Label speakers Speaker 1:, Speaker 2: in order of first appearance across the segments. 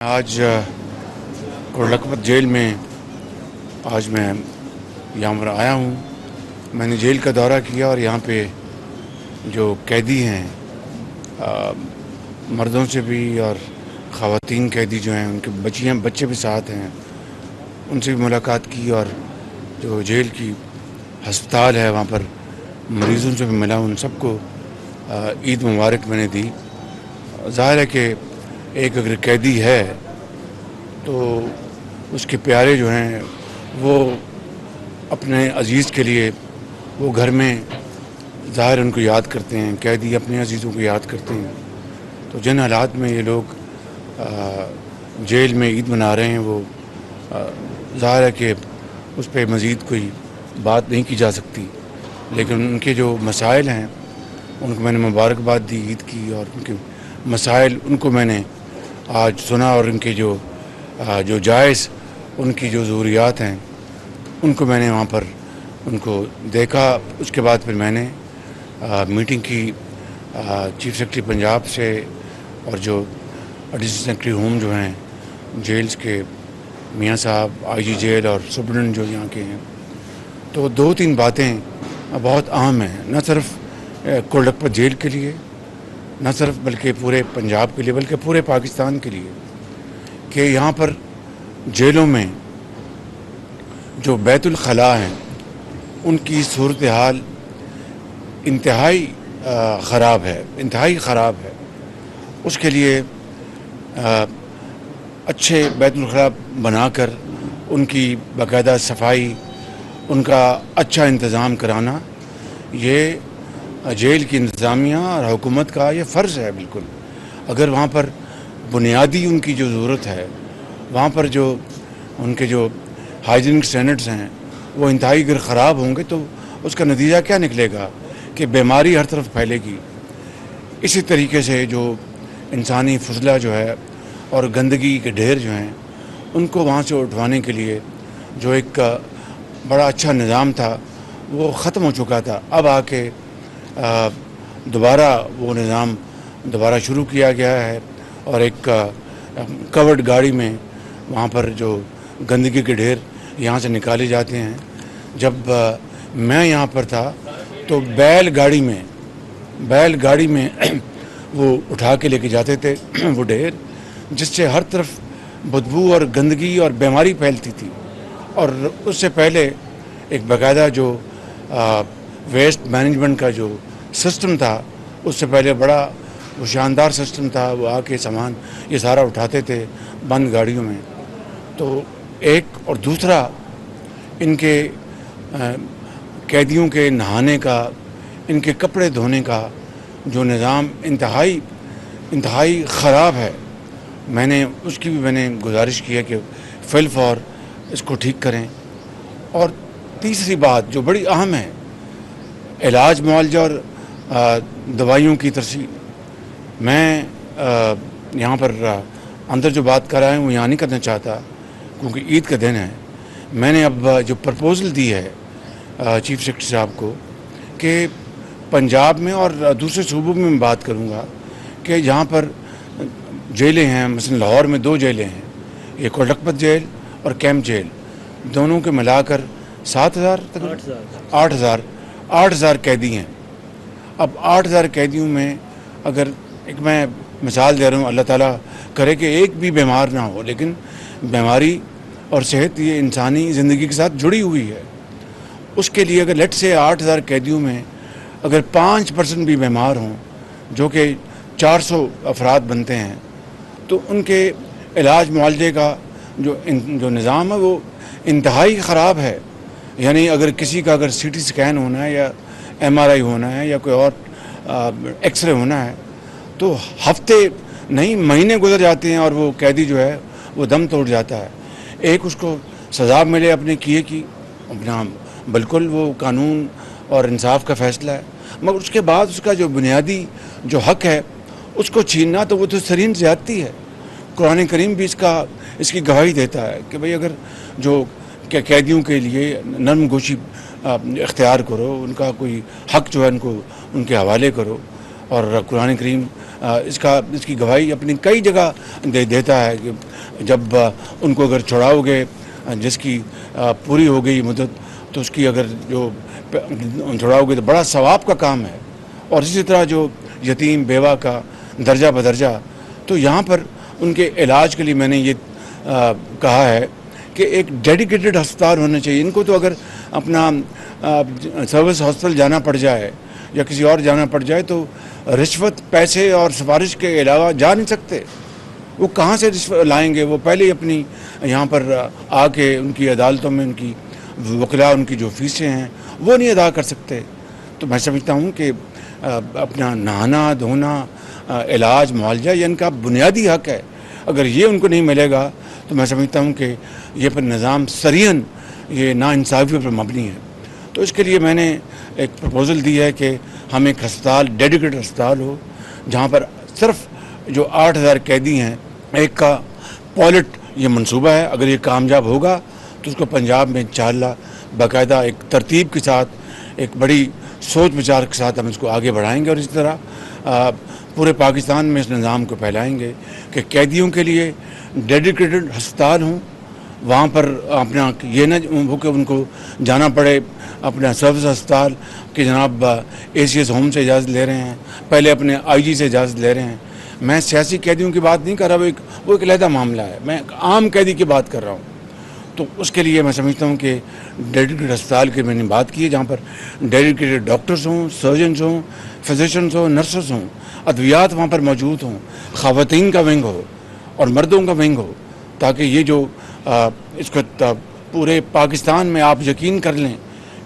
Speaker 1: آج کوٹلکھپت جیل میں آج میں یہاں پر آیا ہوں. میں نے جیل کا دورہ کیا اور یہاں پہ جو قیدی ہیں مردوں سے بھی اور خواتین قیدی جو ہیں ان کے بچے بھی ساتھ ہیں, ان سے بھی ملاقات کی اور جو جیل کی ہسپتال ہے وہاں پر مریضوں سے بھی ملا. ان سب کو عید مبارک میں نے دی. ظاہر ہے کہ ایک اگر قیدی ہے تو اس کے پیارے جو ہیں وہ اپنے عزیز کے لیے وہ گھر میں ظاہر ان کو یاد کرتے ہیں, قیدی اپنے عزیزوں کو یاد کرتے ہیں. تو جن حالات میں یہ لوگ جیل میں عید منا رہے ہیں وہ ظاہر ہے کہ اس پہ مزید کوئی بات نہیں کی جا سکتی, لیکن ان کے جو مسائل ہیں ان کو میں نے مبارکباد دی عید کی, اور ان کے مسائل ان کو میں نے آج سنا, اور ان کے جو جائز ان کی جو ضروریات ہیں ان کو میں نے وہاں پر ان کو دیکھا. اس کے بعد پھر میں نے میٹنگ کی چیف سیکرٹری پنجاب سے اور جو ایڈیشنل سیکرٹری ہوم جو ہیں جیلز کے میاں صاحب, آئی جی جیل اور سپرنٹینڈنٹ جو یہاں کے ہیں. تو دو تین باتیں بہت اہم ہیں, نہ صرف کوٹلکھپت جیل کے لیے, نہ صرف بلکہ پورے پنجاب کے لیے, بلکہ پورے پاکستان کے لیے, کہ یہاں پر جیلوں میں جو بیت الخلاء ہیں ان کی صورتحال انتہائی خراب ہے. اس کے لیے اچھے بیت الخلاء بنا کر ان کی باقاعدہ صفائی, ان کا اچھا انتظام کرانا, یہ جیل کی انتظامیہ اور حکومت کا یہ فرض ہے بالکل. اگر وہاں پر بنیادی ان کی جو ضرورت ہے, وہاں پر جو ان کے جو ہائیجینک سٹینڈرڈز ہیں وہ انتہائی اگر خراب ہوں گے تو اس کا نتیجہ کیا نکلے گا کہ بیماری ہر طرف پھیلے گی. اسی طریقے سے جو انسانی فضلہ جو ہے اور گندگی کے ڈھیر جو ہیں ان کو وہاں سے اٹھوانے کے لیے جو ایک بڑا اچھا نظام تھا وہ ختم ہو چکا تھا. اب آ کے دوبارہ وہ نظام دوبارہ شروع کیا گیا ہے, اور ایک کورڈ گاڑی میں وہاں پر جو گندگی کے ڈھیر یہاں سے نکالے جاتے ہیں. جب میں یہاں پر تھا تو بیل گاڑی میں وہ اٹھا کے لے کے جاتے تھے وہ ڈھیر, جس سے ہر طرف بدبو اور گندگی اور بیماری پھیلتی تھی. اور اس سے پہلے ایک باقاعدہ جو ویسٹ مینجمنٹ کا جو سسٹم تھا, اس سے پہلے بڑا وہ شاندار سسٹم تھا. وہ آ کے سامان یہ سارا اٹھاتے تھے بند گاڑیوں میں. تو ایک اور دوسرا ان کے قیدیوں کے نہانے کا, ان کے کپڑے دھونے کا جو نظام انتہائی خراب ہے. میں نے اس کی بھی میں نے گزارش کی ہے کہ فی الفور اس کو ٹھیک کریں. اور تیسری بات جو بڑی اہم ہے, علاج معالجہ اور دوائیوں کی ترسیل. میں یہاں پر اندر جو بات کر رہا ہوں وہ یہاں نہیں کرنا چاہتا کیونکہ عید کا دن ہے. میں نے اب جو پرپوزل دی ہے چیف سیکرٹری صاحب کو کہ پنجاب میں اور دوسرے صوبوں میں بات کروں گا کہ جہاں پر جیلیں ہیں, مثلا لاہور میں 2 جیلیں ہیں, یہ کوٹلکھپت جیل اور کیمپ جیل, دونوں کے ملا کر 8,000 قیدی ہیں. اب 8,000 قیدیوں میں اگر ایک میں مثال دے رہا ہوں, اللہ تعالیٰ کرے کہ ایک بھی بیمار نہ ہو, لیکن بیماری اور صحت یہ انسانی زندگی کے ساتھ جڑی ہوئی ہے. اس کے لیے اگر لیٹ سے 8,000 قیدیوں میں اگر 5% بھی بیمار ہوں, جو کہ 400 افراد بنتے ہیں, تو ان کے علاج معالجے کا جو نظام ہے وہ انتہائی خراب ہے. یعنی اگر کسی کا اگر سی ٹی اسکین ہونا ہے یا ایم آر آئی ہونا ہے یا کوئی اور ایکس رے ہونا ہے تو ہفتے نہیں مہینے گزر جاتے ہیں, اور وہ قیدی جو ہے وہ دم توڑ جاتا ہے. ایک اس کو سزا ملے اپنے کیے کی, اپنا بالکل وہ قانون اور انصاف کا فیصلہ ہے, مگر اس کے بعد اس کا جو بنیادی جو حق ہے اس کو چھیننا تو وہ تو سرین زیادتی ہے. قرآن کریم بھی اس کی گواہی دیتا ہے کہ بھئی اگر جو قیدیوں کے لیے نرم گوشی اختیار کرو, ان کا کوئی حق جو ہے ان کے حوالے کرو. اور قرآن کریم اس کی گواہی اپنی کئی جگہ دیتا ہے کہ جب ان کو اگر چھڑاؤ گے جس کی پوری ہو گئی مدت تو اس کی اگر جو چھڑاؤ گے تو بڑا ثواب کا کام ہے. اور اسی طرح جو یتیم بیوہ کا درجہ بدرجہ تو یہاں پر ان کے علاج کے لیے میں نے یہ کہا ہے کہ ایک ڈیڈیکیٹڈ ہسپتال ہونا چاہیے. ان کو تو اگر اپنا سروس ہاسپٹل جانا پڑ جائے یا کسی اور جانا پڑ جائے تو رشوت پیسے اور سفارش کے علاوہ جا نہیں سکتے. وہ کہاں سے رشوت لائیں گے؟ وہ پہلے ہی اپنی یہاں پر آ کے ان کی عدالتوں میں ان کی وکلاء ان کی جو فیسیں ہیں وہ نہیں ادا کر سکتے. تو میں سمجھتا ہوں کہ اپنا نہانا دھونا علاج معالجہ یہ ان کا بنیادی حق ہے. اگر یہ ان کو نہیں ملے گا تو میں سمجھتا ہوں کہ یہ پر نظام صریحاً یہ ناانصافی پر مبنی ہے. تو اس کے لیے میں نے ایک پروپوزل دی ہے کہ ہم ایک ہسپتال ڈیڈیکیٹڈ ہسپتال ہو جہاں پر صرف جو 8,000 قیدی ہیں ایک کا پائلٹ یہ منصوبہ ہے. اگر یہ کامیاب ہوگا تو اس کو پنجاب میں انشاءاللہ باقاعدہ ایک ترتیب کے ساتھ ایک بڑی سوچ بچار کے ساتھ ہم اس کو آگے بڑھائیں گے اور اسی طرح پورے پاکستان میں اس نظام کو پھیلائیں گے کہ قیدیوں کے لیے ڈیڈیکیٹڈ ہسپتال ہوں. وہاں پر اپنا یہ نہ ہو کہ ان کو جانا پڑے اپنا سروس ہسپتال کہ جناب ACS ہوم سے اجازت لے رہے ہیں, پہلے اپنے IG سے اجازت لے رہے ہیں. میں سیاسی قیدیوں کی بات نہیں کر رہا, وہ ایک علیحدہ معاملہ ہے. میں عام قیدی کی بات کر رہا ہوں. تو اس کے لیے میں سمجھتا ہوں کہ ڈیڈیکیٹڈ ہسپتال کی میں نے بات کی ہے جہاں پر ڈیڈیکیٹڈ ڈاکٹرز ہوں, سرجنز ہوں, فزیشنز ہوں, نرسز ہوں, ادویات وہاں پر موجود ہوں, خواتین کا ونگ ہو اور مردوں کا ونگ ہو, تاکہ یہ جو اس کو پورے پاکستان میں آپ یقین کر لیں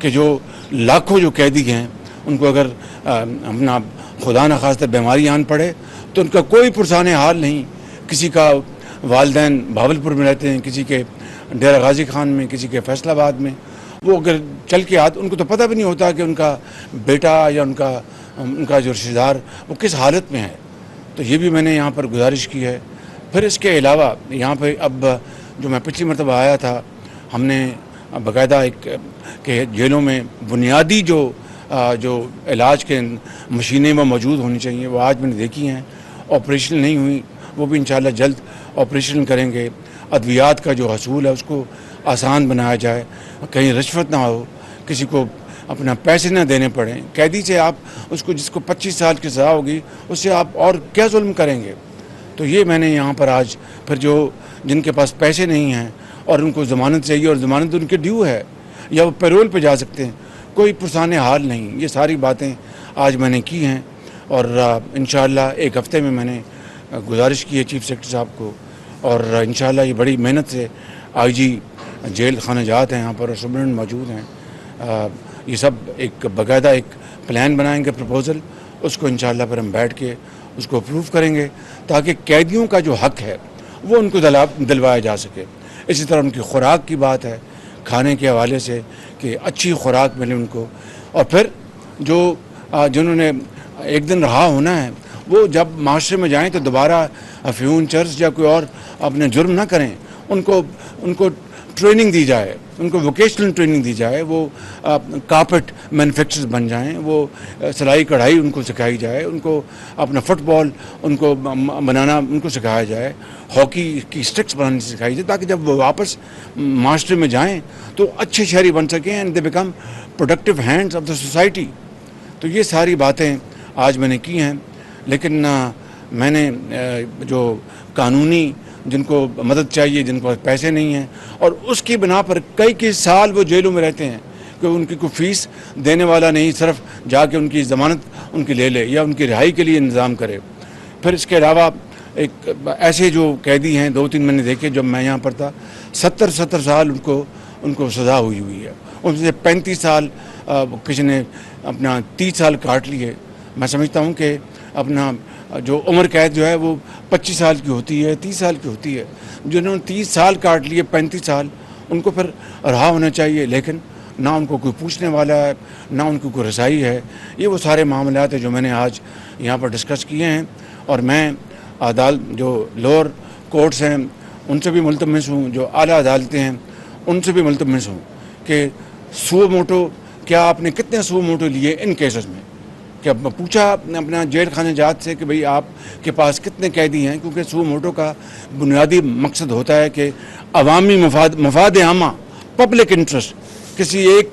Speaker 1: کہ جو لاکھوں جو قیدی ہیں ان کو اگر اپنا خدا نخواستہ بیماری آن پڑے تو ان کا کوئی پرسان حال نہیں. کسی کا والدین بھاولپور میں رہتے ہیں, کسی کے ڈیرہ غازی خان میں, کسی کے فیصل آباد میں. وہ اگر چل کے ان کو تو پتہ بھی نہیں ہوتا کہ ان کا بیٹا یا ان کا جو رشتہ دار وہ کس حالت میں ہے. تو یہ بھی میں نے یہاں پر گزارش کی ہے. پھر اس کے علاوہ یہاں پہ اب جو میں پچھلی مرتبہ آیا تھا ہم نے باقاعدہ ایک کہ جیلوں میں بنیادی جو علاج کے مشینیں وہ موجود ہونی چاہیے, وہ آج میں نے دیکھی ہیں. آپریشن نہیں ہوئی, وہ بھی انشاءاللہ جلد آپریشن کریں گے. ادویات کا جو حصول ہے اس کو آسان بنایا جائے, کہیں رشوت نہ ہو, کسی کو اپنا پیسے نہ دینے پڑیں. قیدی سے آپ اس کو جس کو 25 سال کی سزا ہوگی اس سے آپ اور کیا ظلم کریں گے. تو یہ میں نے یہاں پر آج پھر جو جن کے پاس پیسے نہیں ہیں اور ان کو ضمانت چاہیے اور ضمانت ان کے ڈیو ہے یا وہ پیرول پہ جا سکتے ہیں, کوئی پرسان حال نہیں. یہ ساری باتیں آج میں نے کی ہیں اور انشاءاللہ ایک ہفتے میں میں نے گزارش کی ہے چیف سیکرٹری صاحب کو, اور انشاءاللہ یہ بڑی محنت سے IG جیل خانہ جات ہیں یہاں پر اور سپرنٹینڈنٹ موجود ہیں. یہ سب ایک باقاعدہ ایک پلان بنائیں گے پروپوزل, اس کو انشاءاللہ پھر ہم بیٹھ کے اس کو اپروو کریں گے تاکہ قیدیوں کا جو حق ہے وہ ان کو دلوایا جا سکے. اسی طرح ان کی خوراک کی بات ہے, کھانے کے حوالے سے کہ اچھی خوراک ملے ان کو. اور پھر جنہوں نے ایک دن رہا ہونا ہے وہ جب معاشرے میں جائیں تو دوبارہ افیون چرس یا کوئی اور اپنے جرم نہ کریں. ان کو ٹریننگ دی جائے, ان کو ووکیشنل ٹریننگ دی جائے, وہ کارپیٹ مینوفیکچرز بن جائیں, وہ سلائی کڑھائی ان کو سکھائی جائے, ان کو اپنا فٹ بال ان کو بنانا ان کو سکھایا جائے, ہاکی کی اسٹکس بنانی سکھائی جائے, تاکہ جب وہ واپس معاشرے میں جائیں تو اچھے شہری بن سکیں and they become productive hands of the society. تو یہ ساری باتیں آج میں نے کی ہیں. لیکن میں نے جو قانونی جن کو مدد چاہیے, جن کو پیسے نہیں ہیں اور اس کی بنا پر کئی سال وہ جیلوں میں رہتے ہیں کہ ان کی کوئی فیس دینے والا نہیں, صرف جا کے ان کی ضمانت ان کی لے لے یا ان کی رہائی کے لیے انتظام کرے. پھر اس کے علاوہ ایک ایسے جو قیدی ہیں 2-3 میں نے دیکھے جب میں یہاں پر تھا, 70 سال ان کو سزا ہوئی ہے. ان سے 35 سال کسی نے اپنا 30 سال کاٹ لیے. میں سمجھتا ہوں کہ اپنا جو عمر قید جو ہے وہ 25 سال کی ہوتی ہے, 30 سال کی ہوتی ہے. جنہوں نے 30 سال کاٹ لیے 35 سال ان کو پھر رہا ہونا چاہیے, لیکن نہ ان کو کوئی پوچھنے والا ہے, نہ ان کو کوئی رسائی ہے. یہ وہ سارے معاملات ہیں جو میں نے آج یہاں پر ڈسکس کیے ہیں. اور میں جو لوور کورٹس ہیں ان سے بھی ملتمس ہوں, جو اعلیٰ عدالتیں ہیں ان سے بھی ملتمس ہوں کہ سو موٹو کیا آپ نے کتنے سو موٹو لیے ان کیسز میں. کہ اب پوچھا اپنا جیل خانے جات سے کہ بھئی آپ کے پاس کتنے قیدی ہیں، کیونکہ سو موٹو کا بنیادی مقصد ہوتا ہے کہ عوامی مفاد عامہ، پبلک انٹرسٹ، کسی ایک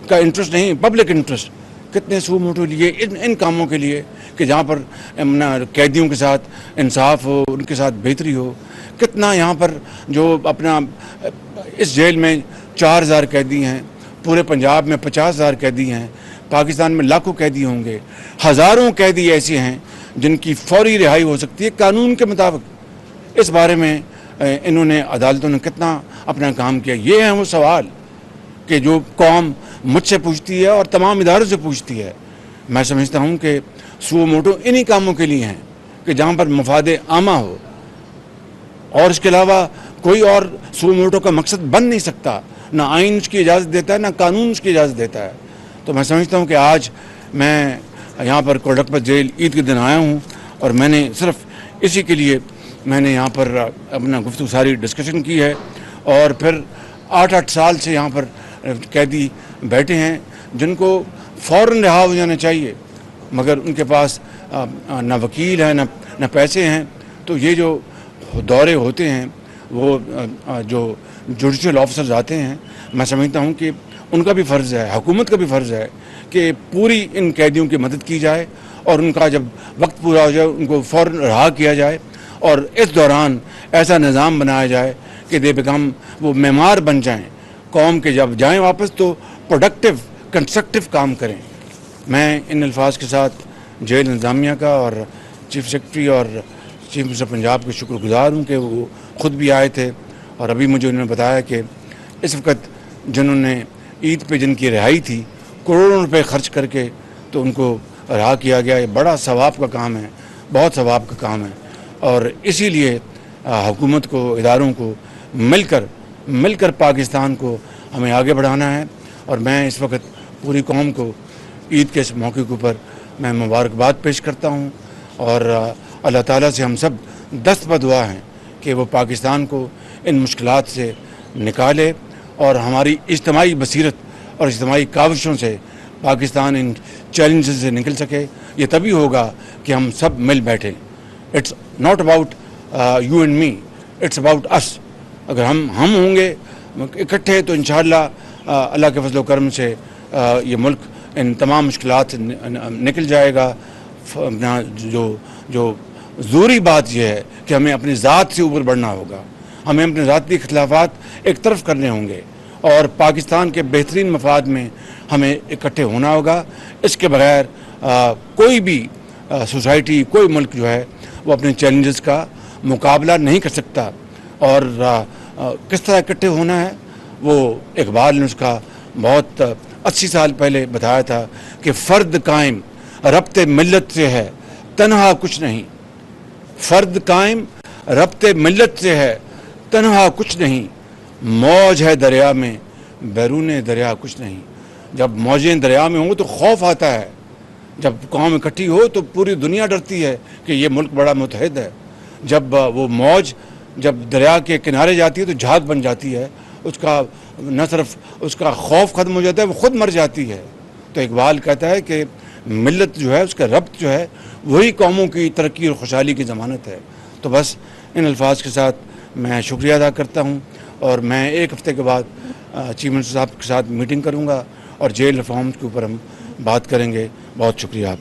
Speaker 1: کا انٹرسٹ نہیں، پبلک انٹرسٹ، کتنے سو موٹو لیے ان کاموں کے لیے کہ جہاں پر قیدیوں کے ساتھ انصاف ہو، ان کے ساتھ بہتری ہو، کتنا یہاں پر جو اپنا اس جیل میں 4000 قیدی ہیں، پورے پنجاب میں 50,000 قیدی ہیں، پاکستان میں لاکھوں قیدی ہوں گے، ہزاروں قیدی ایسے ہیں جن کی فوری رہائی ہو سکتی ہے قانون کے مطابق۔ اس بارے میں انہوں نے عدالتوں نے کتنا اپنا کام کیا؟ یہ ہیں وہ سوال کہ جو قوم مجھ سے پوچھتی ہے اور تمام اداروں سے پوچھتی ہے۔ میں سمجھتا ہوں کہ سو موٹو انہی کاموں کے لیے ہیں کہ جہاں پر مفاد عامہ ہو، اور اس کے علاوہ کوئی اور سو موٹو کا مقصد بن نہیں سکتا، نہ آئین اس کی اجازت دیتا ہے، نہ قانون اس کی اجازت دیتا ہے۔ تو میں سمجھتا ہوں کہ آج میں یہاں پر کوڈرپا جیل عید کے دن آیا ہوں، اور میں نے صرف اسی کے لیے میں نے یہاں پر اپنا گفتگو ساری ڈسکشن کی ہے، اور پھر 8 سال سے یہاں پر قیدی بیٹھے ہیں جن کو فوراً رہا ہو جانا چاہیے، مگر ان کے پاس نہ وکیل ہے نہ پیسے ہیں۔ تو یہ جو دورے ہوتے ہیں وہ جو جوڈیشل آفیسرز آتے ہیں، میں سمجھتا ہوں کہ ان کا بھی فرض ہے، حکومت کا بھی فرض ہے کہ پوری ان قیدیوں کی مدد کی جائے، اور ان کا جب وقت پورا ہو جائے ان کو فوراً رہا کیا جائے، اور اس دوران ایسا نظام بنایا جائے کہ دے بیکم وہ معمار بن جائیں قوم کے، جب جائیں واپس تو پروڈکٹیو کنسٹرکٹیو کام کریں۔ میں ان الفاظ کے ساتھ جیل انتظامیہ کا اور چیف سیکرٹری اور چیف منسٹر پنجاب کے شکر گزار ہوں کہ وہ خود بھی آئے تھے، اور ابھی مجھے انہوں نے بتایا کہ اس وقت جنہوں نے عید پہ جن کی رہائی تھی کروڑوں روپے خرچ کر کے تو ان کو رہا کیا گیا۔ یہ بڑا ثواب کا کام ہے، بہت ثواب کا کام ہے، اور اسی لیے حکومت کو، اداروں کو مل کر پاکستان کو ہمیں آگے بڑھانا ہے۔ اور میں اس وقت پوری قوم کو عید کے اس موقع کے اوپر میں مبارکباد پیش کرتا ہوں، اور اللہ تعالیٰ سے ہم سب دست بدعا ہیں کہ وہ پاکستان کو ان مشکلات سے نکالے، اور ہماری اجتماعی بصیرت اور اجتماعی کاوشوں سے پاکستان ان چیلنجز سے نکل سکے۔ یہ تبھی ہوگا کہ ہم سب مل بیٹھیں۔ It's not about you and me, it's about us. اگر ہم ہوں گے اکٹھے تو انشاءاللہ اللہ کے فضل و کرم سے یہ ملک ان تمام مشکلات سے نکل جائے گا۔ جو ضروری بات یہ ہے کہ ہمیں اپنی ذات سے اوپر بڑھنا ہوگا، ہمیں اپنے ذاتی اختلافات ایک طرف کرنے ہوں گے، اور پاکستان کے بہترین مفاد میں ہمیں اکٹھے ہونا ہوگا۔ اس کے بغیر کوئی بھی سوسائٹی، کوئی ملک جو ہے وہ اپنے چیلنجز کا مقابلہ نہیں کر سکتا۔ اور کس طرح اکٹھے ہونا ہے، وہ اقبال نے اس کا بہت 80 سال پہلے بتایا تھا کہ فرد قائم ربط ملت سے ہے، تنہا کچھ نہیں۔ فرد قائم ربط ملت سے ہے، تنہا کچھ نہیں۔ موج ہے دریا میں، بیرون دریا کچھ نہیں۔ جب موجیں دریا میں ہوں تو خوف آتا ہے، جب قوم اکٹھی ہو تو پوری دنیا ڈرتی ہے کہ یہ ملک بڑا متحد ہے۔ جب وہ موج جب دریا کے کنارے جاتی ہے تو جھاگ بن جاتی ہے، اس کا نہ صرف اس کا خوف ختم ہو جاتا ہے، وہ خود مر جاتی ہے۔ تو اقبال کہتا ہے کہ ملت جو ہے، اس کا ربط جو ہے، وہی قوموں کی ترقی اور خوشحالی کی ضمانت ہے۔ تو بس ان الفاظ کے ساتھ میں شکریہ ادا کرتا ہوں، اور میں 1 ہفتے کے بعد چیف منسٹر صاحب کے ساتھ میٹنگ کروں گا، اور جیل ریفارمز کے اوپر ہم بات کریں گے۔ بہت شکریہ آپ